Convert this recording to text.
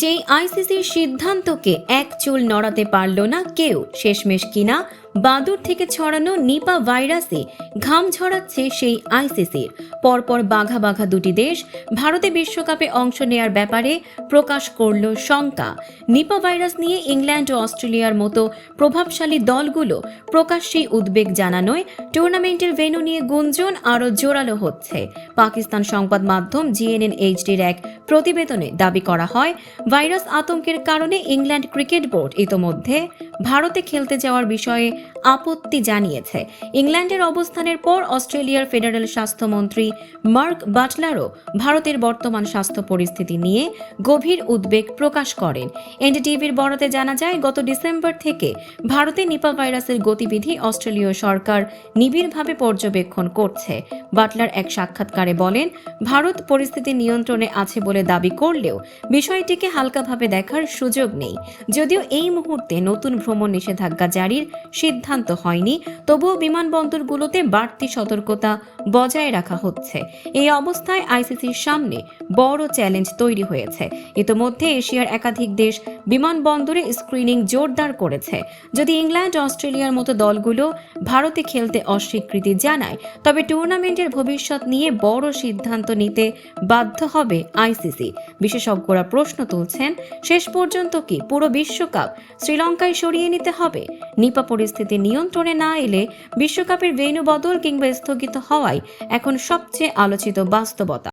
যেই আইসিসির সিদ্ধান্তকে এক চুল নড়াতে পারল না কেউ, শেষমেশ কিনা বাদুর থেকে ছড়ানো নিপা ভাইরাসে ঘাম ঝরাচ্ছে সেই আইসিসির। পরপর বাঘা বাঘা দুটি দেশ ভারতে বিশ্বকাপে অংশ নেয়ার ব্যাপারে প্রকাশ করল শঙ্কা। নিপা ভাইরাস নিয়ে ইংল্যান্ড ও অস্ট্রেলিয়ার মতো প্রভাবশালী দলগুলো প্রকাশ্যেই উদ্বেগ জানানোয় টুর্নামেন্টের ভেন্যু নিয়ে গুঞ্জন আরও জোরালো হচ্ছে। পাকিস্তান সংবাদ মাধ্যম GNNHDর এক প্রতিবেদনে দাবি করা হয়, ভাইরাস আতঙ্কের কারণে ইংল্যান্ড ক্রিকেট বোর্ড ইতোমধ্যে ভারতে খেলতে যাওয়ার বিষয়ে আপত্তি জানিয়েছে। ইংল্যান্ডের অবস্থানের পর অস্ট্রেলিয়ার ফেডারেল স্বাস্থ্যমন্ত্রী মার্ক বাটলারও ভারতের বর্তমান স্বাস্থ্য পরিস্থিতি নিয়ে গভীর উদ্বেগ প্রকাশ করেন। এনডিটিভির বরাতে জানা যায়, গত ডিসেম্বর থেকে ভারতে নিপা ভাইরাসের গতিবিধি অস্ট্রেলীয় সরকার নিবিড়ভাবে পর্যবেক্ষণ করছে। বাটলার এক সাক্ষাৎকারে বলেন, ভারত পরিস্থিতি নিয়ন্ত্রণে আছে বলে দাবি করলেও বিষয়টিকে হালকাভাবে দেখার সুযোগ নেই। যদিও এই মুহূর্তে নতুন ভ্রমণ নিষেধাজ্ঞা জারির সিদ্ধান্ত হয়নি, তবুও বিমানবন্দরগুলোতে বাড়তি সতর্কতা বজায় রাখা হচ্ছে। এই অবস্থায় আইসিসির সামনে বড় চ্যালেঞ্জ তৈরি হয়েছে। ইতোমধ্যে এশিয়ার একাধিক দেশ বিমানবন্দরে স্ক্রিনিং জোরদার করেছে। যদি ইংল্যান্ড অস্ট্রেলিয়ার মতো দলগুলো ভারতে খেলতে অস্বীকৃতি জানায়, তবে টুর্নামেন্টের ভবিষ্যৎ নিয়ে বড় সিদ্ধান্ত নিতে বাধ্য হবে আইসিসি। বিশেষজ্ঞরা প্রশ্ন তুলছেন, শেষ পর্যন্ত কি পুরো বিশ্বকাপ শ্রীলঙ্কায় সরিয়ে নিতে হবে? নিপা পরিস্থিতি নিয়ন্ত্রণে না এলে বিশ্বকাপের ভেন্যু বদল কিংবা স্থগিত হওয়াই এখন সবচেয়ে আলোচিত বাস্তবতা।